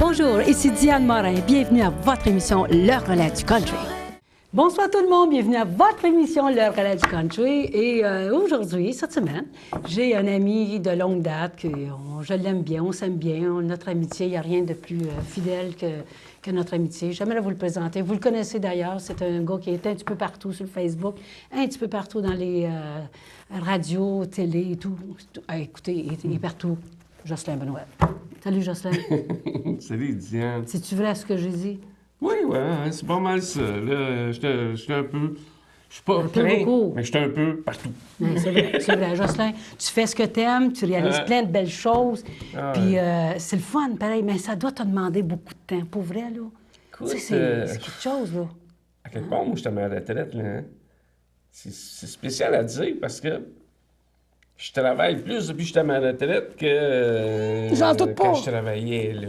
Bonjour, ici Diane Morin. Bienvenue à votre émission Le Relais du Country. Bonsoir tout le monde, bienvenue à votre émission Le Relais du Country. Et aujourd'hui, cette semaine, j'ai un ami de longue date que je l'aime bien, on s'aime bien. Notre amitié, il n'y a rien de plus fidèle que notre amitié. J'aimerais vous le présenter. Vous le connaissez d'ailleurs, c'est un gars qui est un petit peu partout sur le Facebook, un petit peu partout dans les radios, télé et tout. Écoutez, il est partout. Jocelyn Benoît. Salut, Jocelyn. Salut, Diane. C'est-tu vrai ce que j'ai dit? Oui, ouais, c'est pas mal ça. Là, j'étais un peu... Je suis pas Un peu plein, beaucoup. mais j'étais un peu partout. Oui, c'est vrai, Jocelyn. Tu fais ce que tu aimes, tu réalises plein de belles choses. Puis c'est le fun, pareil, mais ça doit te demander beaucoup de temps. Pour vrai, là. Écoute, Tu sais, c'est quelque chose, là. À quelque part, moi, je suis à ma retraite, là. Hein? C'est spécial à dire parce que je travaille plus depuis que je suis à ma retraite que J'en doute pas. quand je travaillais, là.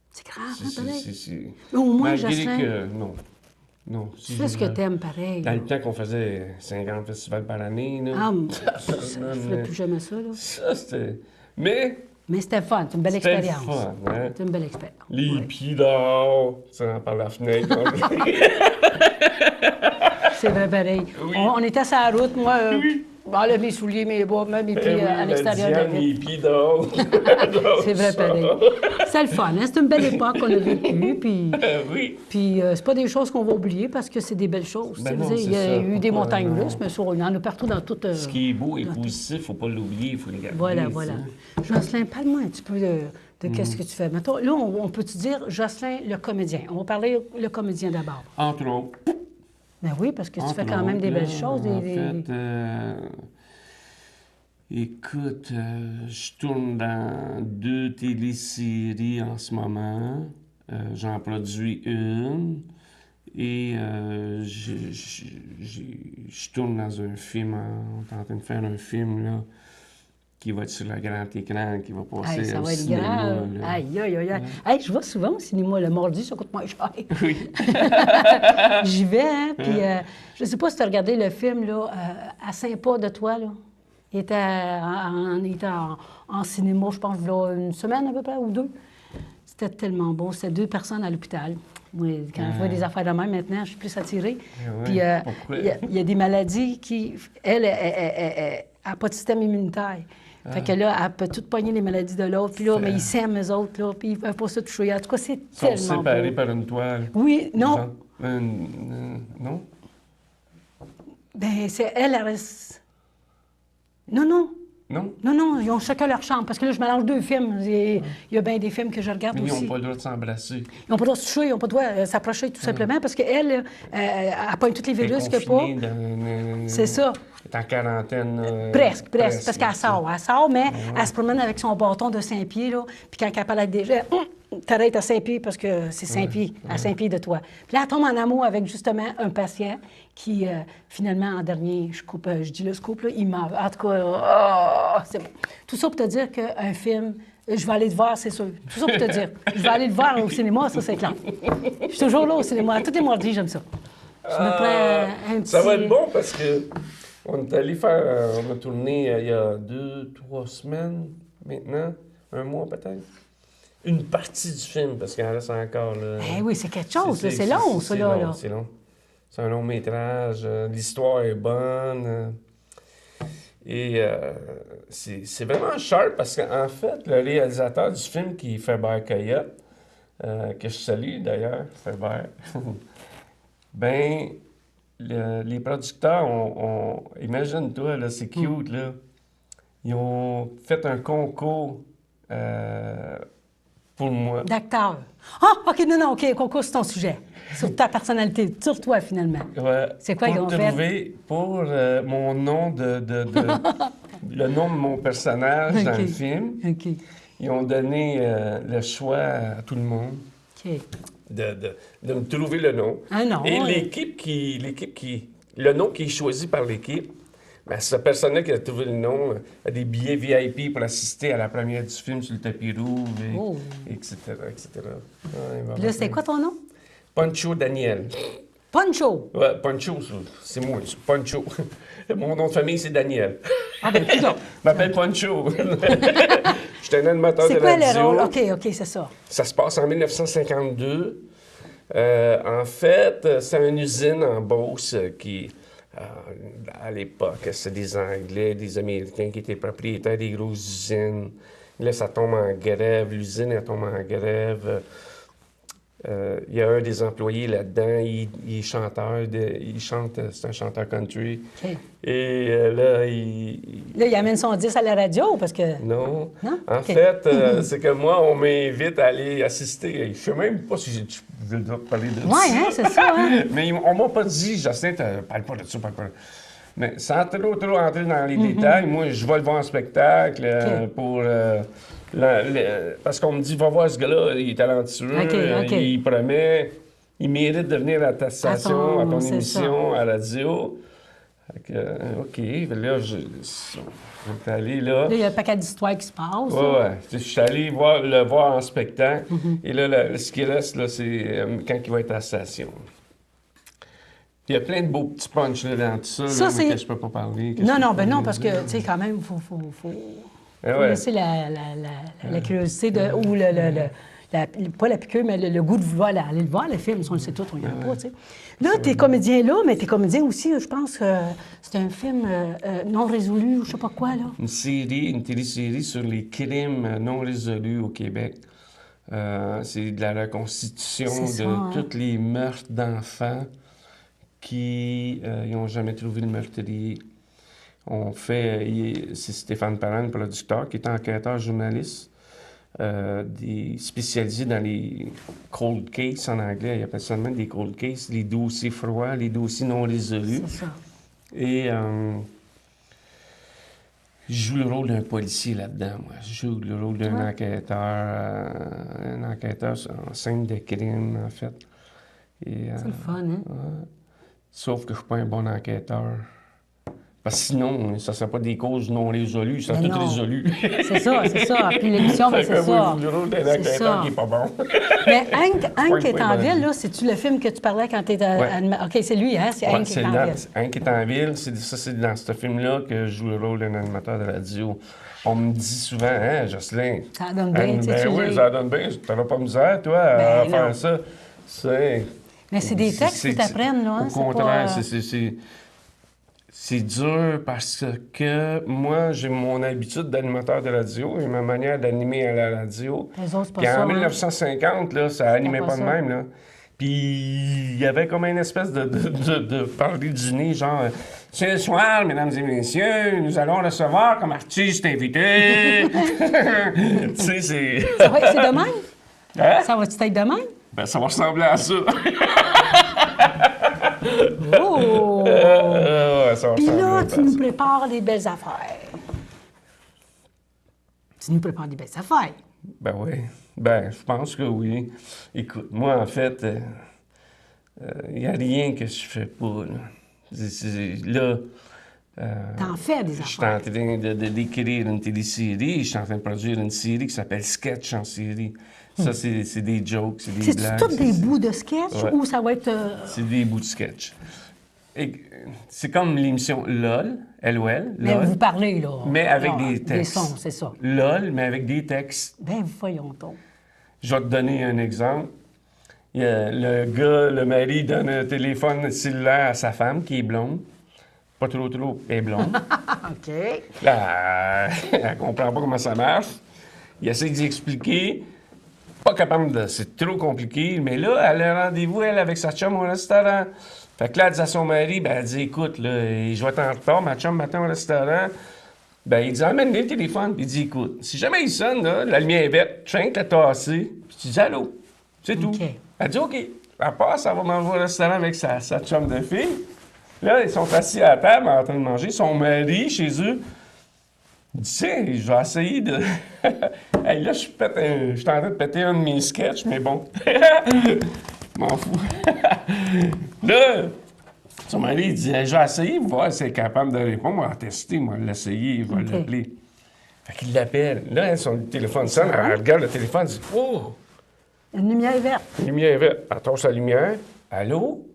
C'est grave, hein, pareil. C'est... Mais au moins, Malgré Jocelyn, que... Non. tu fais ce que tu aimes, pareil. Dans le temps qu'on faisait 50 festivals par année, là. Ah, je ne ferais plus jamais ça, là. Ça, c'était... Mais c'était fun, c'est une belle c'était expérience. le fun, hein? C'est une belle expérience. Les Oui. pieds dehors, ça par la fenêtre. C'est vrai, pareil. Oui. On était sur la route, moi, Oui. j'enlève mes souliers, mes bois, même mes pieds à l'extérieur de la ville. Les pieds dehors. C'est vrai, pareil. C'est le fun, hein? C'est une belle époque qu'on a vécue, puis... Oui. Puis, c'est pas des choses qu'on va oublier parce que c'est des belles choses. Ben Tu sais, non, il y a c'est ça. eu des Pourquoi montagnes non? russes, mais ça, on en a partout dans toute... Ce qui est beau et positif, faut pas l'oublier, il faut le garder. Voilà. ça. Jocelyn, parle-moi un petit peu de qu'est-ce que tu fais. Mettons, là, on peut-tu dire Jocelyn, le comédien? On va parler le comédien d'abord. Entre autres. Ben oui, parce que tu fais Entre quand même des autres, belles là, choses. En fait, écoute, je tourne dans 2 téléséries en ce moment. J'en produis une. Et je tourne dans un film. On est en train de faire un film là, qui va être sur le grand écran, qui va passer Hey, ça au va être cinéma. grave. Là. Aïe. Hey, je vais souvent au cinéma. Le mardi, ça coûte moins cher. Oui. J'y vais, hein. Puis, je ne sais pas si tu as regardé le film, là, à 5 pas de toi, là. Il était en cinéma, je pense, là, une semaine à peu près, ou 2. C'était tellement beau. C'était 2 personnes à l'hôpital. Moi, quand je vois des affaires de même, maintenant, je suis plus attirée. Puis, pourquoi? il y a des maladies qui... Elle n'a pas de système immunitaire. Fait que là, elle peut tout pogner les maladies de l'autre. Puis là, mais ils s'aiment, eux autres, là. Puis ils ne peuvent pas se toucher. En tout cas, c'est Ils sont tellement séparés beau. par une toile. Oui, non. Non? Ben c'est elle reste... Non. Non? Ils ont chacun leur chambre. Parce que là, je mélange 2 films. Il y a bien des films que je regarde Mais ils aussi. n'ont pas le droit de s'embrasser. Ils n'ont pas le droit de se toucher, ils n'ont pas le droit de s'approcher, tout simplement, parce qu'elle, elle pogne tous les virus qu'il n'y a pas. C'est ça. Elle est en quarantaine. Presque, parce qu'elle sort. Elle sort, mais elle se promène avec son bâton de 5 pieds, là. Puis quand elle parle avec des gens, t'arrêtes à 5 pieds parce que c'est 5 pieds, à 5 pieds de toi. Puis là, elle tombe en amour avec, justement, un patient qui, finalement, en dernier, je dis le scoop, là, il meurt. En tout cas, c'est bon. Tout ça pour te dire qu'un film... Je vais aller le voir, c'est sûr. Tout ça pour te dire. Je vais aller le voir au cinéma, ça, c'est clair. Je suis toujours là au cinéma. Tous les mardis, j'aime ça. Je me prends un petit... Ça va être bon parce que on est allé faire... on a tourné il y a 2-3 semaines maintenant. 1 mois peut-être. Une partie du film parce qu'il en reste encore. Là. Eh oui, c'est quelque chose. C'est long, ça, là. C'est long. C'est un long métrage. L'histoire est bonne. Et c'est vraiment sharp parce qu'en fait, le réalisateur du film qui fait Faber Coyote, que je salue d'ailleurs, Faber, ben les producteurs imagine-toi, là, c'est cute, là. Ils ont fait un concours pour moi. D'acteur. Ah, OK, non, OK, concours, c'est ton sujet. Sur ta personnalité, sur toi, finalement. Ouais, C'est quoi ils ont fait? Pour mon nom le nom de mon personnage dans le film. OK. Ils ont donné le choix à tout le monde OK. de me trouver le nom. Ah non. Et le nom qui est choisi par l'équipe, ben, cette personne-là qui a trouvé le nom a des billets VIP pour assister à la première du film sur le tapis rouge, etc. Ouais, Puis là, c'était quoi ton nom? Poncho Daniel. Poncho. Ouais, Poncho, c'est moi, c'est Poncho. Mon nom de famille, c'est Daniel. Ah ben, écoute. Je m'appelle Poncho. J'étais un animateur de C'est quoi radio. le rôle? OK, c'est ça. Ça se passe en 1952. En fait, c'est une usine en Beauce qui, à l'époque, c'est des Anglais, des Américains qui étaient propriétaires des grosses usines. Là, ça tombe en grève. L'usine, elle tombe en grève. Il y a un des employés là-dedans, il est chanteur, il chante, c'est un chanteur country. OK. Et là, Là, il amène son 10 à la radio parce que... Non. Non? En OK. fait, c'est que moi, on m'invite à aller assister. Je ne sais même pas si je veux parler de ça. Oui, hein, c'est ça. Hein? Mais on m'a pas dit, Justin, parle pas de ça, parle pas de ça. Mais sans trop entrer dans les détails, moi, je vais le voir en spectacle pour... parce qu'on me dit, va voir ce gars-là, il est talentueux, OK. il promet, il mérite de venir à ta station, à ton c'est émission, à la radio. Fait que, OK, là, je suis allé là. Là, il y a un paquet d'histoires qui se passent. Ouais. Je suis allé le voir en spectacle. Et là, ce qui reste, là, c'est quand il va être à la station. Il y a plein de beaux petits punchs là, dans tout ça, Ça, là, c'est- mais que je peux pas parler. Non, parce que, tu sais, quand même, il faut laisser la curiosité ou pas la piqûre, mais le goût de vouloir aller le voir, le film, si on le sait tout, on y a pas, tu sais. Là, t'es comédien là, mais t'es comédien aussi, je pense que c'est un film non résolu ou je sais pas quoi, là. Une télésérie sur les crimes non résolus au Québec. C'est de la reconstitution C'est ça, de hein. tous les meurtres d'enfants qui n'ont jamais trouvé le meurtrier. C'est Stéphane Parent, le producteur, qui est enquêteur journaliste, spécialisé dans les cold cases en anglais. Il appelle ça même des cold cases, les dossiers froids, les dossiers non résolus. C'est ça. Et je joue le rôle d'un policier là-dedans, moi. Je joue le rôle d'un enquêteur en scène de crime, en fait. C'est le fun, hein? Sauf que je ne suis pas un bon enquêteur. Parce que sinon, ça ne serait pas des causes non résolues, ça Mais serait tout non. résolu. C'est ça. Puis l'émission, ben, c'est ça. Le rôle d'un C'est enquêteur ça. qui n'est pas bon. Mais Hank Ouais, est en ouais, ville, ouais. là, c'est-tu le film que tu parlais quand tu étais à... OK, c'est lui, hein? C'est Hank qui est en ville. Hank qui est en ville. C'est dans ce film-là que je joue le rôle d'un animateur de radio. On me dit souvent, hein, Jocelyn? Ça donne bien, tu sais, tu oui, l'es. ça donne bien. Tu n'auras pas misère, toi, à Ben, non. faire ça. Mais c'est des textes qui t'apprennent, là, hein? Au c'est contraire, pas- c'est dur parce que moi, j'ai mon habitude d'animateur de radio et ma manière d'animer à la radio. Les autres, c'est pas Puis ça, en hein? 1950, là, ça animait pas pas de ça. même, là. Puis il y avait comme une espèce de parler du nez, genre « Ce soir, mesdames et messieurs, nous allons recevoir comme artiste invité. » Tu sais, c'est... C'est de même? Hein? Ça va-tu être de même? Ben, ça va ressembler à ça. Oh! Ouais, ça va Puis ressembler là, à tu ça. nous prépares des belles affaires. Tu nous prépares des belles affaires. Ben oui. Ben, je pense que oui. Écoute, moi, en fait, il n'y a rien que je fais pas, là. Là, T'en fais des je suis en affaires. train d'écrire une télésérie. Je suis en train de produire une série qui s'appelle Sketch en série. Ça, c'est des jokes, c'est des C'est-tu blagues. tous des bouts de sketch Ouais. ou ça va être... C'est des bouts de sketch. Et, c'est comme l'émission LOL, LOL, Mais LOL, vous parlez, là. mais avec Ah, des Des textes. sons, c'est ça. LOL, mais avec des textes. Ben, voyons donc. Je vais te donner un exemple. Il y a le mari donne un téléphone cellulaire à sa femme qui est blonde. Pas trop, elle est blonde. OK. Là, elle comprend pas comment ça marche. Il essaie d'y expliquer. Pas capable de... C'est trop compliqué. Mais là, elle a rendez-vous, elle, avec sa chum au restaurant. Fait que là, elle dit à son mari, ben, elle dit, écoute, là, je vais être en retard, ma chum m'attend au restaurant. Ben, il dit, emmène-le le téléphone. Puis il dit, écoute, si jamais il sonne, là, la lumière est verte, tu viens de la tasser. Puis tu dis, allô. C'est tout. OK. Elle dit, OK. Elle passe, elle va manger au restaurant avec sa chum de fille. Là, ils sont assis à la table en train de manger. Son mari, chez eux, il dit, tiens, je vais essayer de... Hey, là, je suis en train de péter un de mes sketchs, mais bon. Je m'en fous. Là, son mari, il dit, hey, je vais essayer, voir si elle est capable de répondre. On va tester, moi, l'essayer, il va OK. l'appeler. Fait qu'il l'appelle. Là, son téléphone sonne, elle regarde le téléphone, elle dit, oh! Une lumière verte. La lumière est verte. Elle torche la lumière. Allô?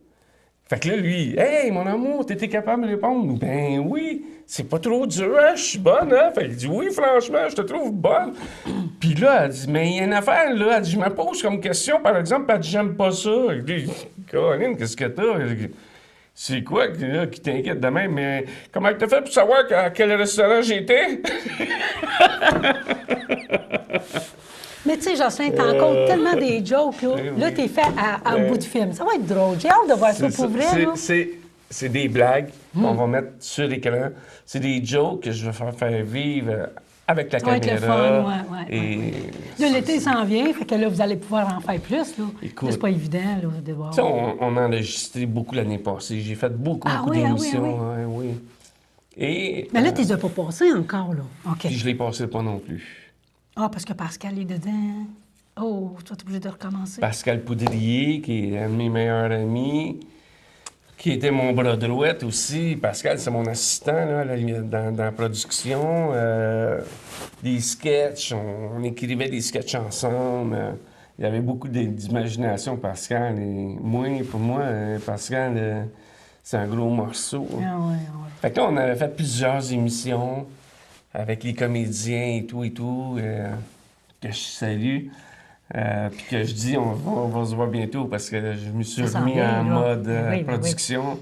Fait que là, lui, hey, mon amour, t'étais capable de répondre? Ben oui, c'est pas trop dur, hein? Je suis bonne, hein? Fait qu'il dit, oui, franchement, je te trouve bonne. Puis là, elle dit, mais il y a une affaire, là. Elle dit, je me pose comme question, par exemple, elle dit, j'aime pas ça. Et lui, Caroline, qu'est-ce que t'as? C'est quoi là, qui t'inquiète de même? Mais comment t'as fait pour savoir à quel restaurant j'étais? Mais tu sais, Jocelyn, t'en comptes tellement des jokes, là. oui. Là, t'es fait à bout de film. Ça va être drôle. J'ai hâte de voir ça pour vrai, là. C'est des blagues qu'on va mettre sur l'écran. C'est des jokes que je vais faire vivre avec la Ça va être caméra. le fun, ouais. Là, l'été s'en vient, fait que là, vous allez pouvoir en faire plus, là. Écoute, C'est pas évident, là, de voir. On a enregistré beaucoup l'année passée. J'ai fait beaucoup d'émissions. Oui. Et, Mais là, tu les as pas passés encore, là. OK. Puis je les passais pas non plus. Ah, parce que Pascal est dedans. Oh, tu vas être obligé de recommencer. Pascal Poudrier, qui est un de mes meilleurs amis, qui était mon bras droit aussi. Pascal, c'est mon assistant là, dans la production. Des sketchs, on écrivait des sketchs ensemble. Il y avait beaucoup d'imagination, Pascal. Et pour moi, Pascal, c'est un gros morceau. Ah ouais. Fait que là, on avait fait plusieurs émissions avec les comédiens et tout, que je salue. Puis que je dis, on va se voir bientôt parce que je me suis remis en mode production.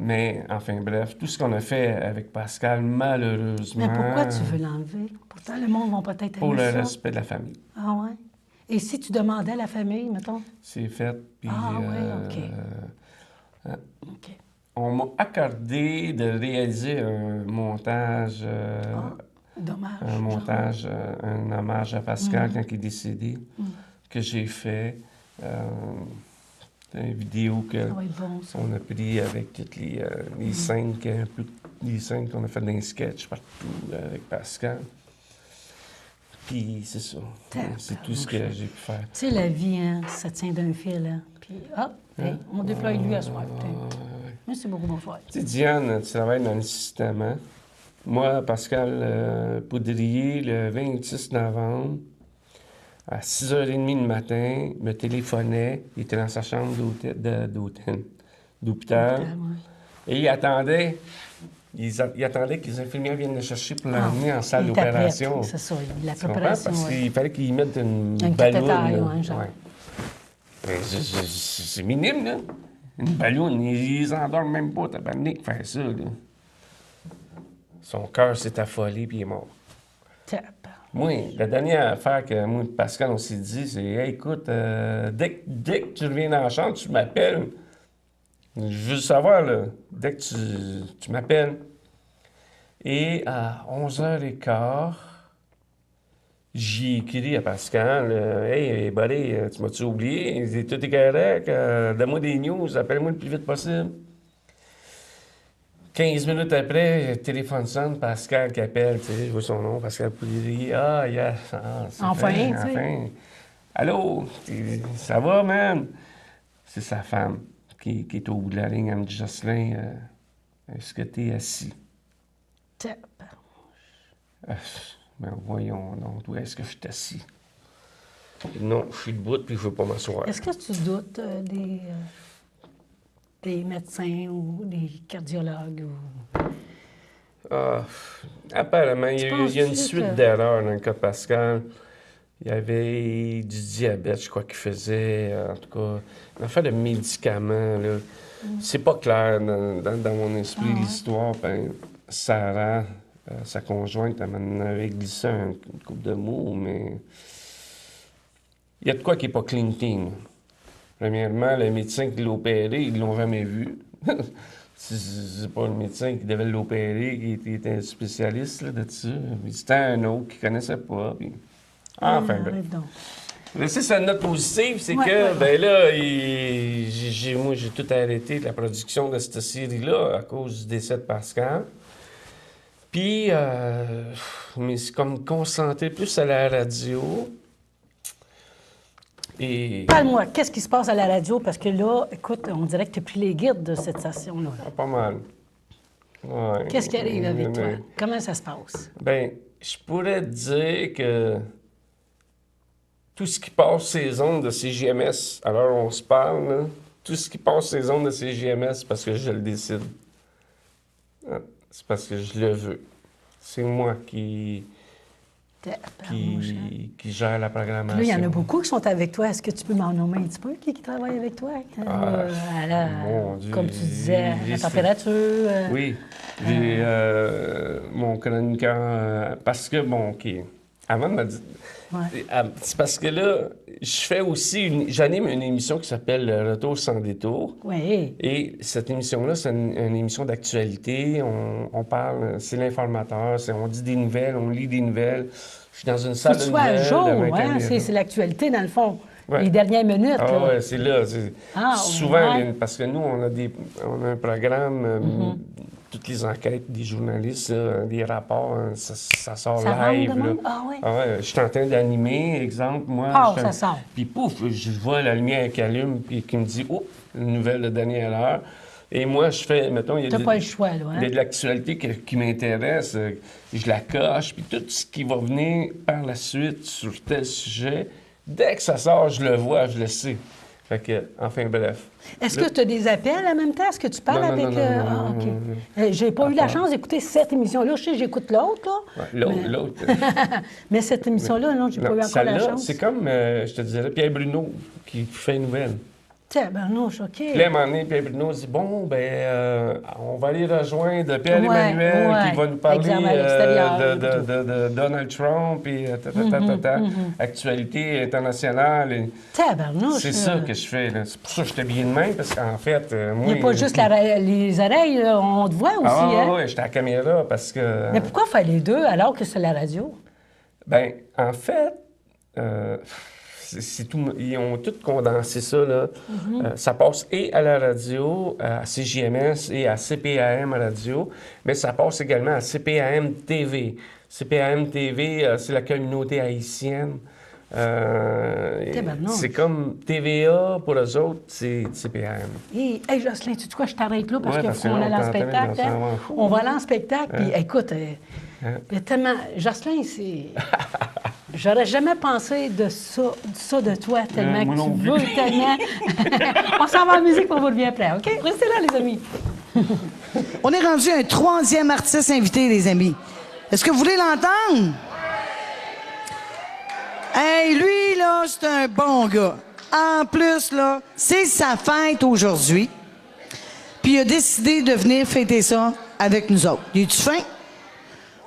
Mais, enfin, bref, tout ce qu'on a fait avec Pascal, malheureusement... Mais pourquoi tu veux l'enlever? Pourtant, le monde va peut-être aimer pour le ça. respect de la famille. Ah ouais? Et si tu demandais à la famille, mettons? C'est fait, puis... OK. On m'a accordé de réaliser un montage... Dommage. un montage, un hommage à Pascal quand il est décédé, que j'ai fait. Une vidéo qu'on a pris avec toutes les scènes, les scènes qu'on a fait dans les sketchs partout avec Pascal. Puis c'est ça. C'est tout ce que j'ai pu faire. Tu sais, la vie, hein, ça tient d'un fil. Hein. Puis hop, on déploie lui à soir. Mais c'est beaucoup moins fort. Tu sais, Diane, tu travailles dans le système, hein? Moi, Pascal Poudrier, le 26 novembre, à 6h30 du matin, me téléphonait. Il était dans sa chambre d'hôpital. Et il attendait que les infirmières viennent le chercher pour l'emmener en salle d'opération. C'est ça, la préparation. Parce qu'il fallait qu'il mette une balloune. C'est minime, là. Une balloune, ils endorment même pas, t'as pas de faire ça, là. Son cœur s'est affolé, puis il est mort. Oui, la dernière affaire que moi et Pascal, on s'est dit, c'est hey, écoute, dès que tu reviens dans la chambre, tu m'appelles. Je veux savoir, là, dès que tu m'appelles. Et à 11h15, j'ai écrit à Pascal, hey, buddy, tu m'as-tu oublié? Tout est correct? Donne-moi des news, appelle-moi le plus vite possible. 15 minutes après, téléphone sonne, Pascal qui appelle, tu sais, je vois son nom, Pascal Poudrier. Ah, yes, enfin, tu sais. Allô, ça va, man? C'est sa femme qui est au bout de la ligne. Elle me dit, Jocelyn, est-ce que t'es assis? Ben voyons donc, où est-ce que je suis assis? Non, je suis debout, puis je veux pas m'asseoir. Est-ce que tu doutes des médecins ou des cardiologues? Apparemment, il y a une suite d'erreurs dans le cas de Pascal. Il y avait du diabète, je crois qu'il faisait, en tout cas, une affaire de médicaments, là. C'est pas clair dans mon esprit, l'histoire. Ben, Sarah, sa conjointe, elle m'en avait glissé une couple de mots, mais il y a de quoi qui n'est pas clean. Premièrement, le médecin qui l'a opéré, ils ne l'ont jamais vu. C'est pas le médecin qui devait l'opérer qui était un spécialiste là, de ça. C'était un autre qui ne connaissait pas. Puis... Enfin, c'est sa note positive, c'est que, ben là, moi, j'ai tout arrêté de la production de cette série-là à cause du décès de Pascal. Puis, mais c'est comme concentré plus à la radio. Et... Parle-moi, qu'est-ce qui se passe à la radio? Parce que là, écoute, on dirait que tu as pris les guides de cette station-là. Pas mal. Ouais. Qu'est-ce qui arrive avec toi? Comment ça se passe? Bien, je pourrais te dire que tout ce qui passe ces ondes de CJMS, alors on se parle, là, tout ce qui passe ces ondes de CJMS, c'est parce que je le décide. C'est parce que je le veux. C'est moi qui gère la programmation. Là, il y en a beaucoup qui sont avec toi. Est-ce que tu peux m'en nommer un petit peu qui travaillent avec toi? Mon Dieu. Comme tu disais, la température. Oui. J'ai mon chroniqueur. Parce que, bon, OK. Avant de me dire. Ouais. C'est parce que là, je fais aussi j'anime une émission qui s'appelle Le Retour sans détour. Oui. Et cette émission-là, c'est une émission d'actualité. On parle, c'est l'informateur, on dit des nouvelles, on lit des nouvelles. Je suis dans une salle de nouvelles. Faut que tu sois à jour, hein? C'est l'actualité, dans le fond. Ouais. Les dernières minutes. Ah oui, c'est là. Souvent, ouais. Parce que nous, on a un programme, toutes les enquêtes des journalistes, des rapports, ça sort live. Là. Ah oui? Ah ouais, je suis en train d'animer, exemple, moi. Ça sort. Puis pouf, je vois la lumière qui allume puis qui me dit « Oh, une nouvelle de dernière heure ». Et moi, je fais, mettons, il y a pas le choix, là, hein? Il y a de l'actualité qui m'intéresse, je la coche, puis tout ce qui va venir par la suite sur tel sujet, dès que ça sort, je le vois, je le sais. Fait que, enfin, bref. Est-ce que tu as des appels en même temps? Est-ce que tu parles avec... Non. J'ai pas eu la chance d'écouter cette émission-là. Je sais, j'écoute l'autre, là. Ouais, l'autre. Mais cette émission-là, non, j'ai pas eu encore la chance. C'est comme, je te dirais, Pierre Bruno qui fait une nouvelle. Tiens, ben non, OK. Puis là, à un moment donné, Pierre Bruno dit, bon, on va aller rejoindre Pierre-Emmanuel qui va nous parler de Donald Trump et actualité internationale. C'est ça que je fais. Là. C'est pour ça que j'étais bien de même, parce qu'en fait, moi... Il n'y a pas juste les oreilles, là, on te voit aussi, hein? Oui, j'étais à la caméra parce que... Mais pourquoi faire les deux alors que c'est la radio? Bien, en fait... c'est tout, ils ont tout condensé ça, là. Ça passe et à la radio, à CJMS et à CPAM Radio, mais ça passe également à CPAM TV. CPAM TV, c'est la communauté haïtienne. C'est comme TVA, pour eux autres, c'est CPAM. Hey, Jocelyn, tu sais quoi, je t'arrête là parce qu'on est en spectacle. On va aller en spectacle, puis écoute, il y a tellement... Jocelyn, c'est... J'aurais jamais pensé de ça de toi, tellement que tu veux, tellement... On s'en va en musique, on vous revient après, OK? Restez là, les amis. On est rendu un 3e artiste invité, les amis. Est-ce que vous voulez l'entendre? Hey, lui, là, c'est un bon gars. En plus, là, c'est sa fête aujourd'hui. Puis il a décidé de venir fêter ça avec nous autres. Es-tu fin?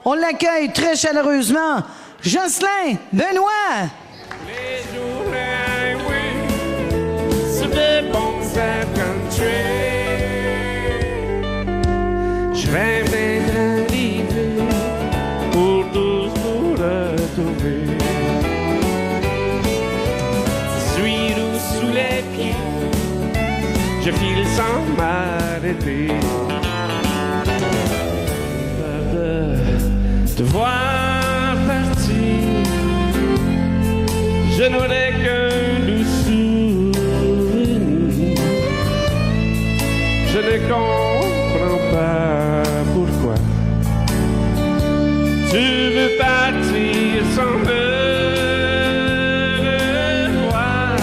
On l'accueille très chaleureusement. Jocelyn Benoît! Les journées, oui, c'est des bons country. Je vais m'être arrivé pour tous vous retrouver. Je suis doux sous les pieds, je file sans m'arrêter. De voir partir, je n'aurai qu'un doux souvenir. Je ne comprends pas pourquoi tu veux partir sans me revoir.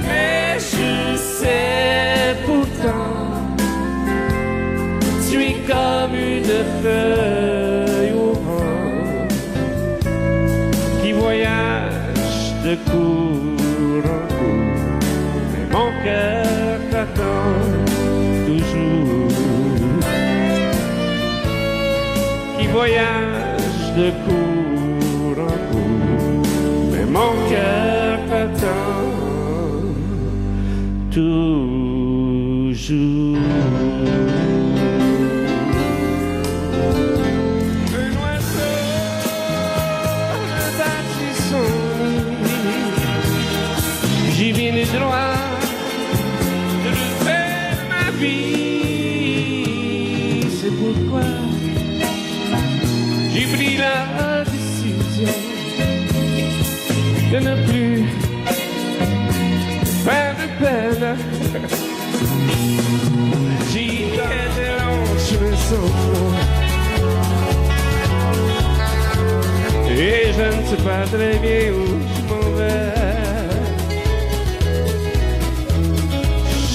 Mais je sais pourtant, tu es comme une feuille au vent qui voyage de cour en cour, mais mon cœur t'attend toujours. Qui voyage de cour en cour, mais mon cœur t'attend toujours. J'y viens le droit de refaire ma vie. C'est pourquoi j'ai pris la décision de ne plus faire de peine. J'ai été long chemin sans toi, et je ne sais pas très bien où je m'en vais.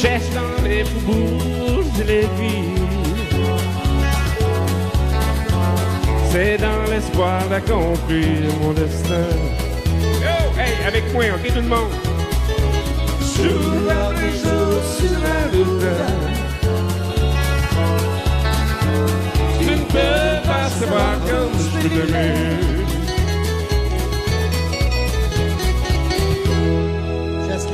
Cherche les faubourgs de les villes. C'est dans l'espoir d'accomplir mon destin. Oh, hey, avec moi, ok, tout le monde. Jour après jour sur la route, tu ne peux pas savoir comme je peux t'aimer.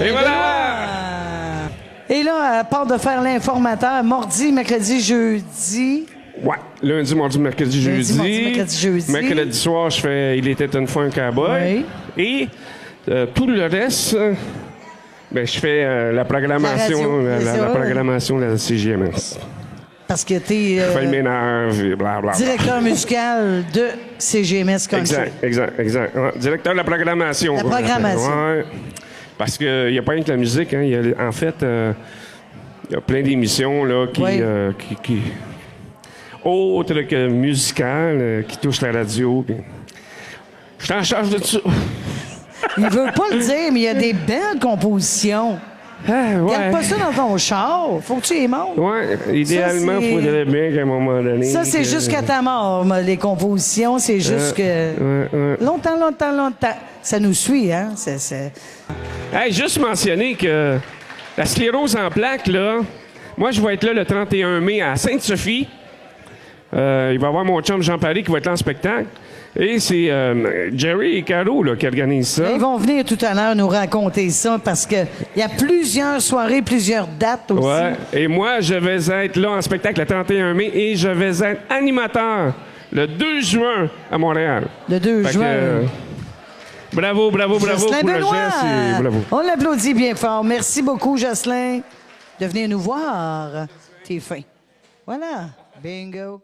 Et voilà! Et là, à part de faire l'informateur, mardi, mercredi, jeudi. Ouais, lundi, mardi, mercredi, jeudi. Mardi, mercredi, jeudi. Mercredi soir, je fais Il était une fois un cowboy. Oui. Et tout le reste, ben, je fais la programmation, La radio, la programmation de la CGMS. Parce que t'es Je fais le ménage, et blablabla. directeur musical de CGMS Country. Exact. Ouais, directeur de la programmation. La programmation. Ouais. Parce qu'il n'y a pas rien que la musique. Hein. En fait, il y a plein d'émissions là, Oui. qui autres que musicales, qui touchent la radio. Puis... Je suis en charge de ça. Il veut pas le dire, mais il y a des belles compositions. Ah, ouais. Garde pas ça dans ton char. Faut que tu les montes. Ouais, idéalement, il faudrait bien qu'à un moment donné... Ça, c'est jusqu'à ta mort, les compositions. C'est juste que... Ouais. Longtemps. Ça nous suit, hein? Hey, juste mentionner que la sclérose en plaques, là, moi, je vais être là le 31 mai à Sainte-Sophie. Il va y avoir mon chum Jean-Paris qui va être là en spectacle. Et c'est Jerry et Caro là, qui organisent ça. Ils vont venir tout à l'heure nous raconter ça parce qu'il y a plusieurs soirées, plusieurs dates aussi. Ouais. Et moi, je vais être là en spectacle le 31 mai et je vais être animateur le 2 juin à Montréal. Le 2 Fait juin. que, bravo Jocelyn pour le Benoît. geste et bravo. On l'applaudit bien fort. Merci beaucoup, Jocelyn, de venir nous voir. T'es fin. Voilà. Bingo.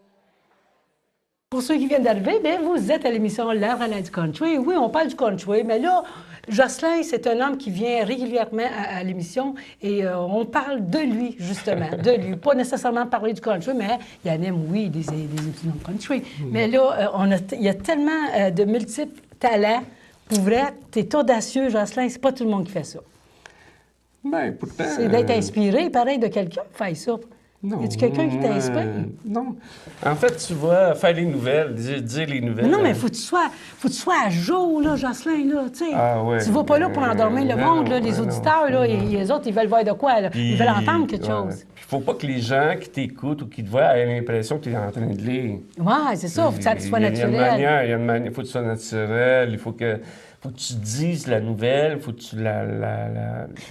Pour ceux qui viennent d'arriver, bien, vous êtes à l'émission L'heure à la du country. Oui, on parle du country, mais là, Jocelyn, c'est un homme qui vient régulièrement à l'émission et on parle de lui, justement, de lui. Pas nécessairement parler du country, mais il anime, oui, des émissions de country. Mais là, il y a tellement de multiples talents. Pour vrai, t'es audacieux, Jocelyn, c'est pas tout le monde qui fait ça. Ben, pourtant... C'est d'être inspiré, pareil, de quelqu'un qui fait ça. Non. Y a-tu quelqu'un qui t'inspire? Non. En fait, tu vas faire les nouvelles, dire les nouvelles. Non, mais faut que tu sois à jour, là, Jocelyn, là, tu sais. Ah, ouais. Tu vas pas là pour endormir le monde, là, les non, auditeurs, là, et les autres, ils veulent voir de quoi, là. Ils veulent entendre quelque chose. Il faut pas que les gens qui t'écoutent ou qui te voient aient l'impression que tu es en train de lire. Ouais, c'est ça, faut que ça soit naturel. Il y a une manière, faut que ce soit naturel, il faut que tu dises la nouvelle, faut que tu la...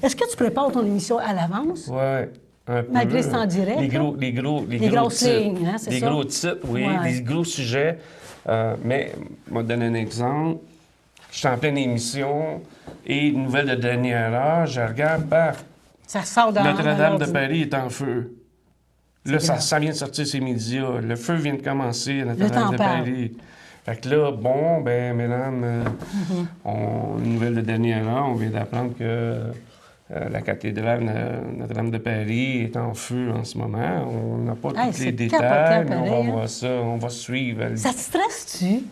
Est-ce que tu prépares ton émission à l'avance? Ouais. Un peu. Malgré c'est en direct, Les là? Grosses titres. lignes, hein, c'est les ça? gros titres, oui, Ouais. des gros sujets. Mais, je vais te donner un exemple. Je suis en pleine émission et nouvelle de dernière heure, je regarde, paf, Ça sort dans Notre-Dame de l'ordi. Paris est en feu. Là, grave. ça vient de sortir ces médias. Le feu vient de commencer à Là, Notre-Dame t'en de parles. Paris. Fait que là, bon, ben, mesdames, une nouvelle de dernière heure, on vient d'apprendre que la cathédrale Notre-Dame de Paris est en feu en ce moment. On n'a pas Hey, tous les c'est détails, capotant, mais on va pareil, hein? voir ça, on va suivre. Ça te stresse-tu?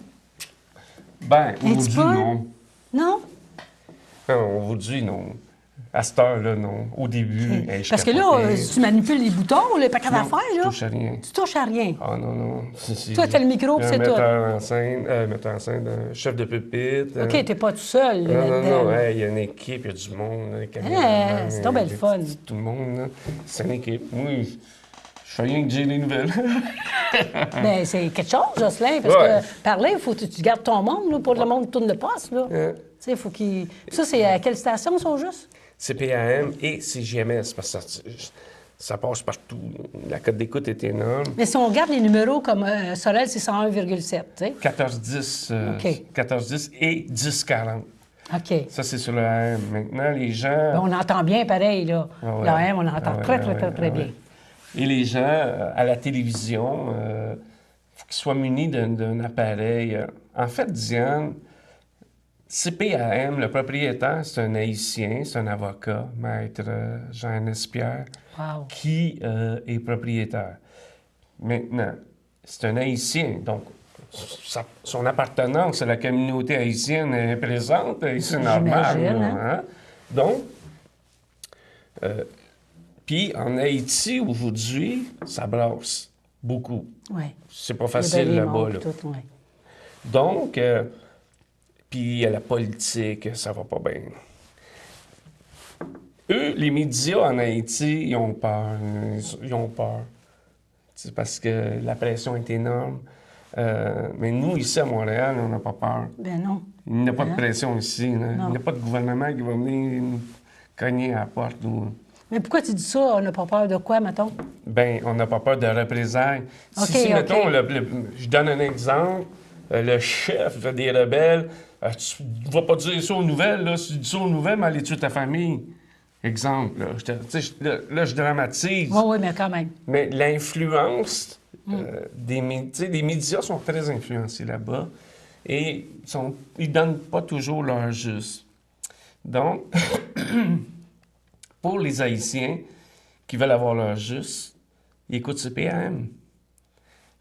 Ben, on Un vous petit dit peu? non. Non? Non, on vous dit non. À cette heure-là, non. Au début, hey, je Parce que là, capotais. tu manipules les boutons, les paquets Non, d'affaires, je là. touche à rien. Tu touches à rien. Ah non. Toi, t'as le micro, puis c'est tout. Metteur en scène, chef de pupitre. OK, t'es pas tout seul, là, Non, là-dedans. hey, il y a une équipe, il y a du monde, là, les caméramans, c'est donc bien le fun. Tout le monde, là. C'est une équipe. Oui, je fais rien que dire les nouvelles. Ben, c'est quelque chose, Jocelyn, parce Ouais. que parler, il faut que tu gardes ton monde, là, pour que le monde tourne le poste, là. Tu sais, faut qu'il... Ça, c'est à quelle station, ça, au juste? C'est PAM et CGMS, parce que ça passe partout. La cote d'écoute est énorme. Mais si on regarde les numéros comme Sorel, c'est 101,7, tu sais. 14-10 OK. 14-10 et 10-40. OK. Ça, c'est sur le AM. Maintenant, les gens... Ben, on entend bien pareil, là. Ah ouais. Là, hein, on entend Ah ouais, très, ah très, ouais, très, très ah bien. ouais. Et les gens, à la télévision, il faut qu'ils soient munis d'un appareil. En fait, Diane, CPAM, le propriétaire, c'est un Haïtien, c'est un avocat, maître Jean-Ernest Pierre, Wow. qui est propriétaire. Maintenant, c'est un Haïtien, donc son appartenance à la communauté haïtienne est présente, et c'est normal. J'imagine, là, hein? Donc, Puis en Haïti, aujourd'hui, ça brasse beaucoup. Ouais. C'est pas Il y a facile bien des là-bas. morts, Là. tout, ouais. Donc, puis il y a la politique, ça va pas bien. Eux, les médias en Haïti, ils ont peur. Ils ont peur. C'est parce que la pression est énorme. Mais nous, ici à Montréal, on n'a pas peur. Ben non. Il n'y a pas de Hein? pression ici. Là. Il n'y a pas de gouvernement qui va venir nous cogner à la porte. Nous. Mais pourquoi tu dis ça? On n'a pas peur de quoi, mettons? Ben, on n'a pas peur de représailles. OK, Si, OK. mettons, je donne un exemple, le chef des rebelles, tu ne vas pas dire ça aux nouvelles, là. Si tu dis ça aux nouvelles, mais aller tuer ta famille. Exemple, là. Je dramatise. Oui, mais quand même. Mais l'influence des médias, les médias sont très influencés là-bas et ils donnent pas toujours leur juste. Donc, pour les Haïtiens qui veulent avoir leur juste, ils écoutent CPAM.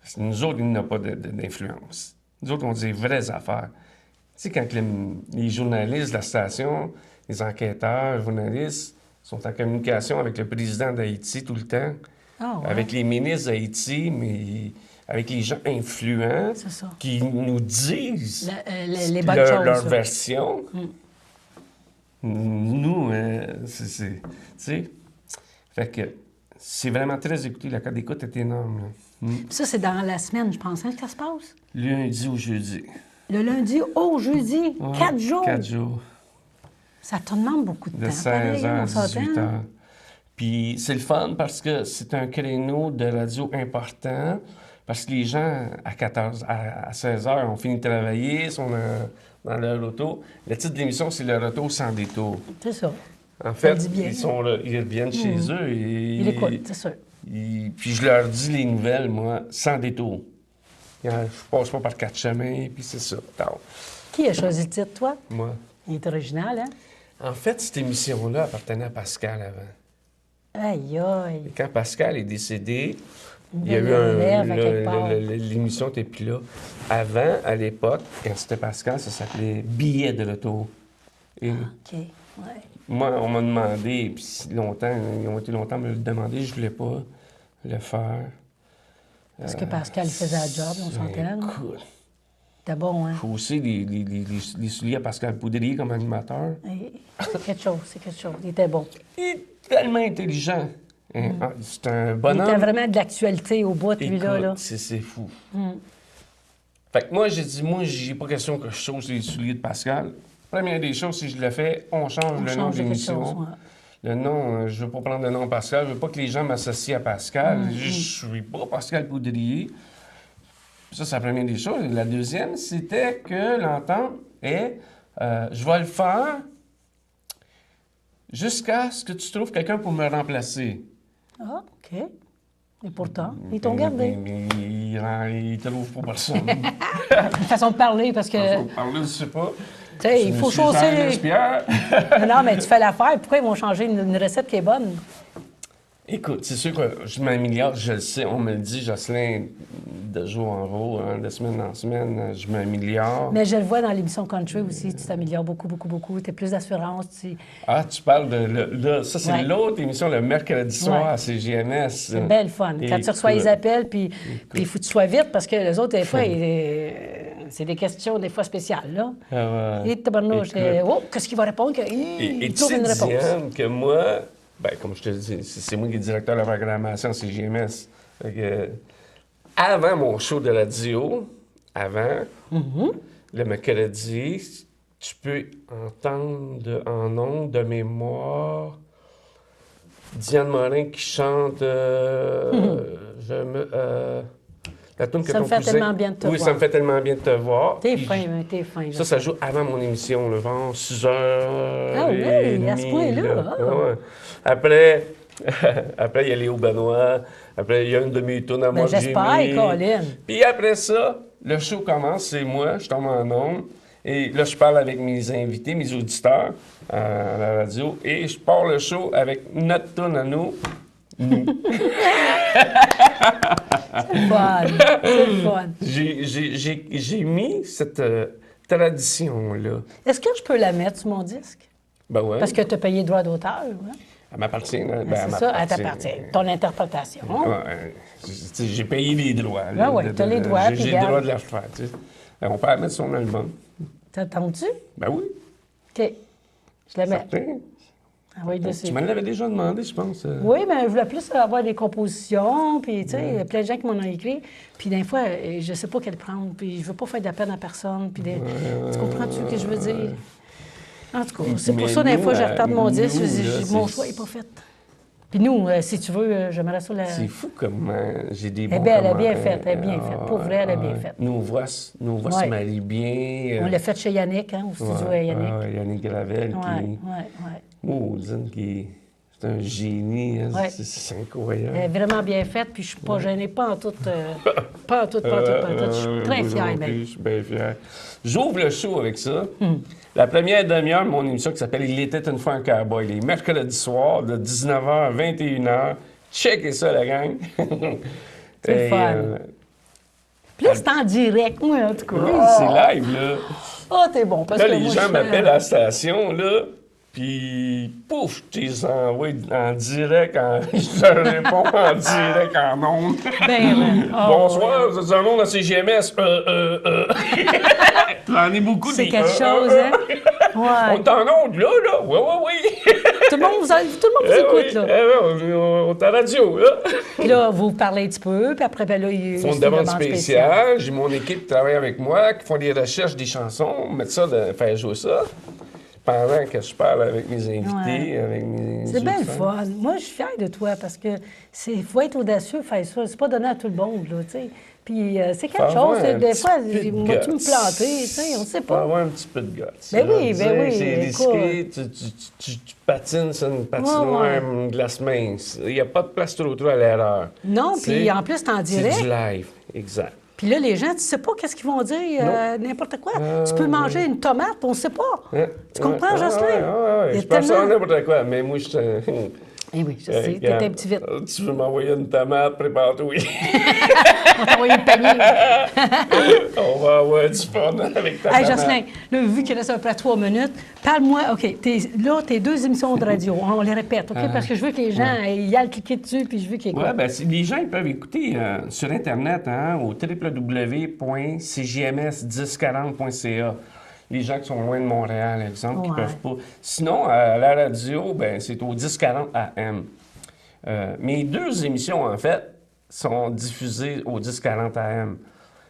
Parce que nous autres, il n'y a pas d'influence. Nous autres, on dit les vraies affaires. Tu sais, quand les journalistes de la station, les enquêteurs, les journalistes sont en communication avec le président d'Haïti tout le temps, Ah, ouais. avec les ministres d'Haïti, mais avec les gens influents C'est ça. qui nous disent Les bonnes choses. leur là. version. Nous, tu sais, fait que c'est vraiment très écouté. La carte d'écoute est énorme. Là. Ça, c'est dans la semaine, je pense, hein, que ça se passe? Lundi au jeudi. Le lundi au jeudi, Ouais, 4 jours. 4 jours. Ça te demande beaucoup de De temps. 16h à on s'entend. 18h. Puis c'est le fun parce que c'est un créneau de radio important. Parce que les gens, à 16h, ont fini de travailler, sont dans leur auto. Le titre de l'émission, c'est Le retour sans détour. C'est ça. En fait, dit bien. ils sont là, ils reviennent chez eux et... Il écoute, c'est sûr. Puis je leur dis les nouvelles, moi, sans détour. Je passe pas par 4 chemins, puis c'est ça. Alors, Qui a choisi le titre, toi? moi. Il est original, hein? En fait, cette émission-là appartenait à Pascal avant. Aïe, aïe. Et quand Pascal est décédé, il y a Il eu le relève à quelque part. l'émission n'était plus là. Avant, à l'époque, quand c'était Pascal, ça s'appelait Billet de retour. Et OK, ouais. moi, on m'a demandé, puis longtemps, ils ont été longtemps à me le demander, je voulais pas le faire. Parce que Pascal, il faisait la job, on s'entend. Écoute, C'était bon, hein? faut aussi les souliers à Pascal Poudrier comme animateur. C'est quelque chose, c'est quelque chose. Il était bon. Il est tellement intelligent. Hein? Ah, c'est un Il bonhomme. était vraiment de l'actualité au bout, lui-là. Là. Écoute, c'est fou. Fait que moi, j'ai dit, j'ai pas question que je sauce les souliers de Pascal. Première des choses, si je le fais, on change le nom de l'émission. chose, ouais. Le nom, je veux pas prendre le nom Pascal. Je veux pas que les gens m'associent à Pascal. Je suis pas Pascal Poudrier. Ça, c'est la première des choses. La deuxième, c'était que l'entente est, je vais le faire jusqu'à ce que tu trouves quelqu'un pour me remplacer. Ah, OK. Et pourtant, ils t'ont gardé. Mais il trouve pas personne. Une façon de parler, parce que, Faut parler, je sais pas. tu sais, il faut chausser. Non, mais tu fais l'affaire. Pourquoi ils vont changer une recette qui est bonne? Écoute, c'est sûr que je m'améliore, je le sais, on me le dit, Jocelyn, de jour en jour, hein, de semaine en semaine, je m'améliore. Mais je le vois dans l'émission Country aussi, tu t'améliores beaucoup, beaucoup, beaucoup. Tu as plus d'assurance. Ah, tu parles de... ça, c'est Ouais. l'autre émission, le mercredi soir Ouais. à CGMS. C'est belle fun. Quand tu reçois les appels, puis il faut que tu sois vite, parce que les autres, des fois, c'est des questions, des fois, spéciales, là. Ah ouais. Et tabarnouche, qu'est-ce qu'il va répondre? Et Il tu trouve sais, une réponse. Diane, que moi, ben, comme je te dis, c'est moi qui est directeur de la programmation à CGMS. Fait que, avant mon show de radio, le mercredi, tu peux entendre en ondes de mémoire Diane Morin qui chante la toune que Ça ton me fait cousin... tellement bien de te Oui, voir. ça me fait tellement bien de te voir. T'es Puis fin, hein, t'es fin. là. ça joue avant mon émission, le vent, 6 heures. Ah oui, à ce point-là, ah. Ouais. Après, il y a Léo Benoît. Après, il y a une de mes tournes à moi que j'ai j'espère, mis. Colin. Puis après ça, le show commence, c'est moi, je tombe en ondes. Et là, je parle avec mes invités, mes auditeurs à la radio. Et je pars le show avec notre tourne à nous. C'est le fun. C'est le fun. J'ai mis cette tradition-là. Est-ce que je peux la mettre sur mon disque? Ben ouais. Parce que tu as payé droit d'auteur, hein? Elle m'appartient. Hein? C'est ça, elle t'appartient. Ton interprétation. Ouais, j'ai payé les droits. Ben oui, tu as les droits. J'ai le droit de la refaire. Tu sais. On peut la mettre sur son album. T'attends-tu? Ben oui. OK. Je la mets. Certain. Ah oui, dessus. Tu m'en avais déjà demandé, je pense. Oui, mais je voulais plus avoir des compositions, puis tu sais, il y a plein de gens qui m'en ont écrit, puis des fois, je sais pas quelle prendre, puis je veux pas faire de la peine à personne, puis tu comprends-tu ce que je veux dire? En tout cas, c'est pour ça, des fois, je retarde mon disque, mon choix n'est pas fait. Puis nous, si tu veux, j'aimerais ça la... C'est fou comme j'ai des bons Elle est bien commentaires. faite, elle est bien faite. Pour vrai, elle est bien faite. Nos voix se marient bien. On l'a fait chez Yannick, hein, au studio à Yannick. Yannick Gravel, qui... C'est un génie, hein? Ouais. C'est incroyable. Elle est vraiment bien faite, puis je suis pas gênée, pas en tout. Je suis très fière, même. Je suis bien fier. J'ouvre le show avec ça. La première demi-heure de mon émission qui s'appelle « Il était une fois un cowboy », les mercredis soirs de 19h à 21h. Checkez ça, la gang. C'est fun. Puis là, c'est en direct, oui, en tout cas. Oui, c'est live, là. Ah, t'es bon, parce là, que les moi, gens m'appellent à la station, là, puis pouf, je les envoie en direct, je leur réponds en direct en ondes. Bonsoir, vous êtes en ondes à CGMS. J'en ai beaucoup. C'est quelque chose, hein? Ouais. On est en ondes, là. Oui. Tout le monde vous écoute, là. On est en radio, là. Puis là, vous parlez un petit peu, puis après, ben là, ils font une demande spéciale. J'ai mon équipe qui travaille avec moi, qui font des recherches des chansons, faire jouer ça. Pendant que je parle avec mes invités, avec mes... C'est bien le fun. Moi, je suis fière de toi parce que faut être audacieux, faire ça. C'est pas donné à tout le monde, là, tu sais. Puis c'est quelque chose. Des fois, moi, tu me planter, tu sais, on sait pas. Faut avoir un petit peu de guts. Ben oui. C'est risqué, tu patines sur une patinoire, une glace mince. Il n'y a pas de place trop à l'erreur. Non, puis en plus, t'es en direct. C'est du live, exact. Puis là, les gens, tu sais pas qu'est-ce qu'ils vont dire, n'importe quoi. Tu peux manger une tomate, on ne sait pas. Tu comprends, Jocelyn? Je pense à n'importe quoi, mais moi, je... Eh oui, je sais, t'es un petit vite. Tu veux m'envoyer une tomate, prépare-toi. On va t'envoyer le panier. On va avoir du fun avec ta tomate. Jocelyn, là, vu qu'il reste à peu près 3 minutes, parle-moi, OK, tes 2 émissions de radio, on les répète, OK? Parce que je veux que les gens y aillent cliquer dessus, puis je veux qu'ils écoutent. Oui, bien, les gens ils peuvent écouter sur Internet, au www.cgms1040.ca. Les gens qui sont loin de Montréal, exemple, qui ne peuvent pas. Sinon, à la radio, ben, c'est au 1040 AM. Mes 2 émissions, en fait, sont diffusées au 1040 AM.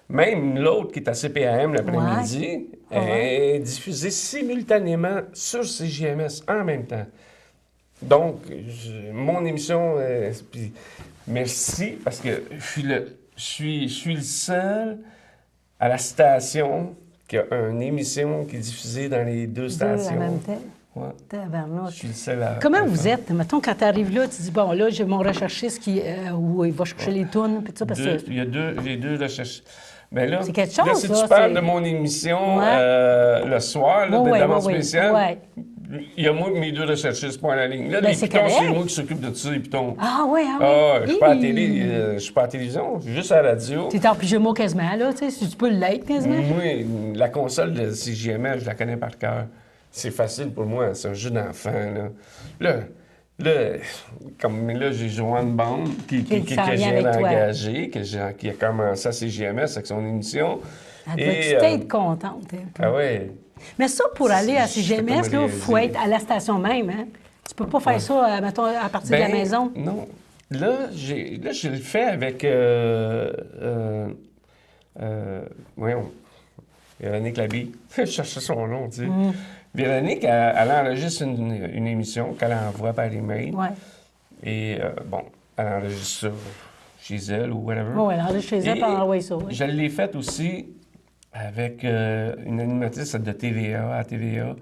Même l'autre qui est à CPAM l'après-midi est diffusée simultanément sur CJMS en même temps. Donc, mon émission, merci, parce que je suis le seul à la station qui a une émission qui est diffusée dans les 2 stations. En même temps? Ouais. Tabarnouche. Je suis le seul à... Comment vous êtes? Mettons, quand tu arrives là, tu dis, bon, là, j'ai mon recherchiste où il va chercher les tunes, puis ça, parce que... J'ai 2 recherches. Ben là, c'est quelque chose, là, si ça, tu parles de mon émission le soir, là, de demande spéciale, il y a moi et mes 2 recherchistes pour la ligne. Là, les pitons, c'est moi qui s'occupe de ça, les pitons. Je suis pas à télé, je suis pas à la télévision, je suis juste à la radio. Tu es en pyjama quasiment, là, tu sais, si tu peux l'être quasiment. Oui, la console de CJMS, je la connais par cœur. C'est facile pour moi, c'est un jeu d'enfant, là. Là, j'ai Joanne Bond que j'ai engagée, qui a commencé à CJMS avec son émission. Elle doit être contente. Un peu. Ah oui. Mais ça, pour aller à CJMS, il faut être à la station même. Hein? Tu peux pas faire ça, mettons, à partir de la maison. Non. Là, je le fais avec... voyons. Véronique Labie. Je cherchais son nom, tu sais. Véronique, elle enregistre une émission qu'elle envoie par email. Ouais. Et, elle enregistre ça chez elle ou whatever. Oui, elle enregistre chez elle, puis elle envoie ça. Oui. Je l'ai faite aussi avec une animatrice de TVA, à TVA,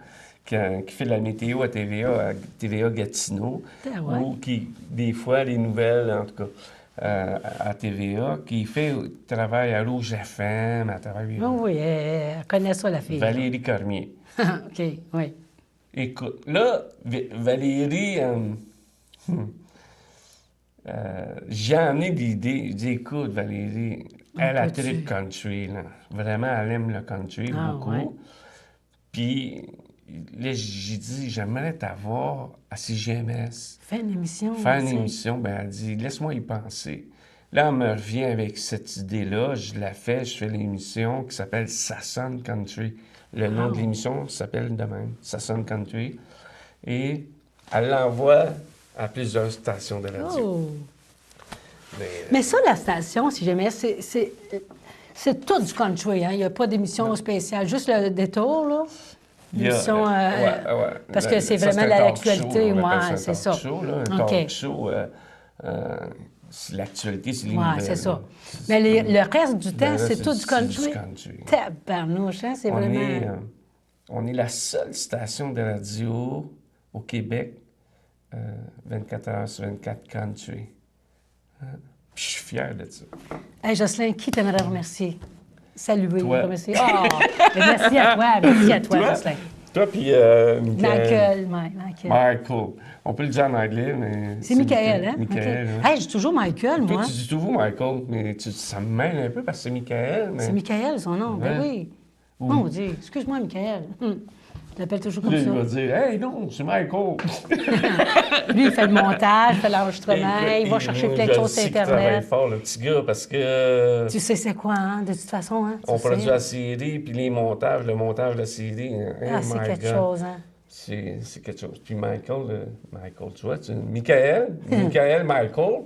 qui fait de la météo à TVA Gatineau, ou qui, des fois, les nouvelles, en tout cas, à TVA, qui travaille à Rouge FM, elle travaille... Oui, elle connaît ça, la fille. Valérie Cormier. OK, oui. Écoute, là, Valérie, j'ai amené des idées. J'ai dit, écoute, Valérie, elle a trip country, là. Vraiment, elle aime le country beaucoup. Ouais. Puis, là, j'ai dit, j'aimerais t'avoir à CGMS. Fais une émission. Faire une tu sais. émission, ben elle dit, laisse-moi y penser. Là, on me revient avec cette idée-là, je la fais, je fais l'émission qui s'appelle Ça sonne country. Le nom de l'émission s'appelle de même, Ça sonne country. Et elle l'envoie à plusieurs stations de radio. Oh. Mais ça, la station, si jamais, c'est tout du country, hein? Il n'y a pas d'émission spéciale, juste le détour, là. L'émission, parce que c'est vraiment l'actualité, moi, c'est ça. Un talk show, l'actualité, c'est les Oui, nouvelles. c'est ça. Mais le reste du temps, c'est tout du country. country. Tabarnouche, hein? C'est vraiment... On est la seule station de radio au Québec, 24 heures sur 24 country. Puis je suis fier de ça. Hey, Jocelyn, qui t'aimerait remercier? Saluer, Toi. remercier. Oh, merci à toi, Jocelyn. Toi, puis Michael. Michael. On peut le dire en anglais, mais... C'est Michael, hein? Michael, OK. hein. Hey, j'ai toujours Michael, Toi, moi. tu dis toujours Michael, mais ça me mêle un peu parce que c'est Michael. Mais... C'est Michael, son nom. Ben Ouais. oui. Mon Dieu, excuse-moi, Michael. Je l'appelle toujours comme Là, ça. il va dire, hey, non, c'est Michael. Lui, il fait le montage, il fait l'enregistrement, il va chercher plein de choses sur Il travaille Internet. fort, le petit gars, parce que... Tu sais c'est quoi, hein, de toute façon, hein? On tu produit sais. la CD, puis le montage de la CD. Ah, c'est quelque chose, hein? C'est quelque chose. Puis Michael, tu vois, Michael, Michael,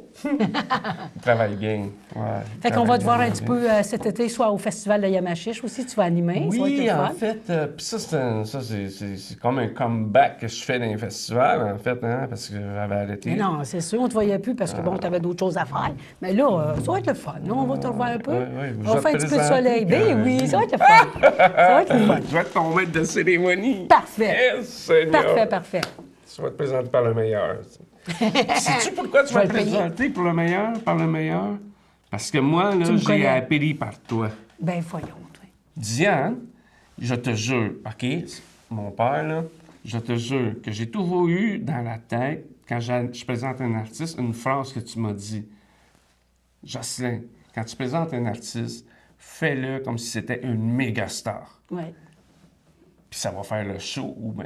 il travaille bien. Ouais, Fait qu'on va te voir un petit peu cet été, soit au Festival de Yamachiche aussi, tu vas animer. ça va être Oui, le en fun. fait, puis ça, c'est comme un comeback que je fais dans les festivals, en fait, hein, parce que j'avais arrêté. Mais non, c'est sûr, on ne te voyait plus parce que, bon, tu avais d'autres choses à faire. Mais là, ça va être le fun. Là, on va te revoir un peu. Oui, On va faire un petit peu de présenter, soleil. puis, Ben oui, ça va être le fun. Ça va être le fun. Je vais être ton maître de cérémonie. Parfait. Yes, Seigneur. Parfait. Tu vas te présenter par le meilleur. Sais-tu pourquoi tu vas vais te le payer. présenter pour le meilleur, par le meilleur? Parce que moi, là, me j'ai connais. appris par toi. Ben voyons, toi. Diane, je te jure, OK, mon père, là, je te jure que j'ai toujours eu dans la tête, quand je présente un artiste, une phrase que tu m'as dit. Jocelyn, quand tu présentes un artiste, fais-le comme si c'était une méga star. Oui. Puis ça va faire le show ou bien...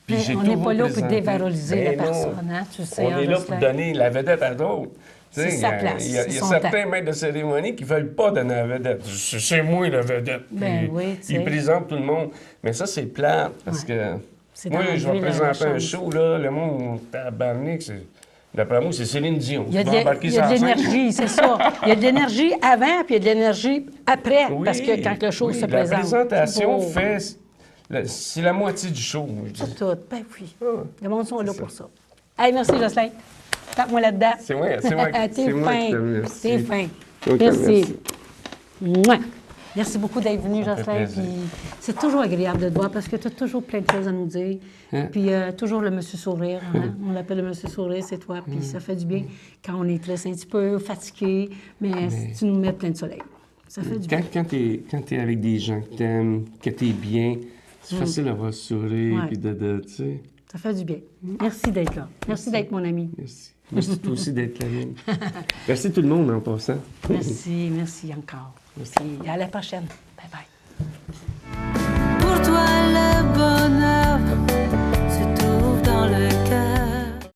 Mais Puis j'ai on n'est toujours pas là pour présenté- dévaloriser Ben la non. personne, hein, tu sais, On hein, est là Jocelyn. pour donner la vedette à d'autres. Tu sais, C'est sa place, Il y a c'est son certains temps. maîtres de cérémonie qui ne veulent pas donner la vedette. C'est moi la vedette. Ben Puis oui, tu sais. ils présentent tout le monde. Mais ça, c'est plate parce que C'est moi, je vais d'enlever la présenter un chance. show, là, le monde tabarnak, d'après moi, c'est Céline Dion. Il y a Tu vas embarquer sur la scène. l'énergie, c'est ça. Il y a de l'énergie avant, puis il y a de l'énergie après, Oui, parce que quand le show oui, se la présente. présentation c'est beau. fait... C'est la moitié du show, moi, je dis. C'est tout. Ben oui. Le monde sont là pour ça. Hey, merci, Jocelyn. Tape-moi là-dedans. C'est moi qui T'es fin. te remercie. T'es fin. Moi qui te Merci. remercie. Mouah. Merci beaucoup d'être venu, Ça fait Jocelyn. plaisir. Puis c'est toujours agréable de te voir parce que tu as toujours plein de choses à nous dire. Hein? Puis toujours le monsieur sourire. Hein? On l'appelle le monsieur sourire, c'est toi. Puis ça fait du bien quand on est triste, un petit peu fatigué, mais tu nous mets plein de soleil. Ça fait du bien. Quand t'es avec des gens que t'aimes, que t'es bien, c'est facile d'avoir le sourire Ouais. puis tu sais. Ça fait du bien. Merci d'être là. Merci d'être mon ami. Merci. Merci toi aussi d'être là. Merci tout le monde en passant. Merci encore. Puis à la prochaine. Bye bye.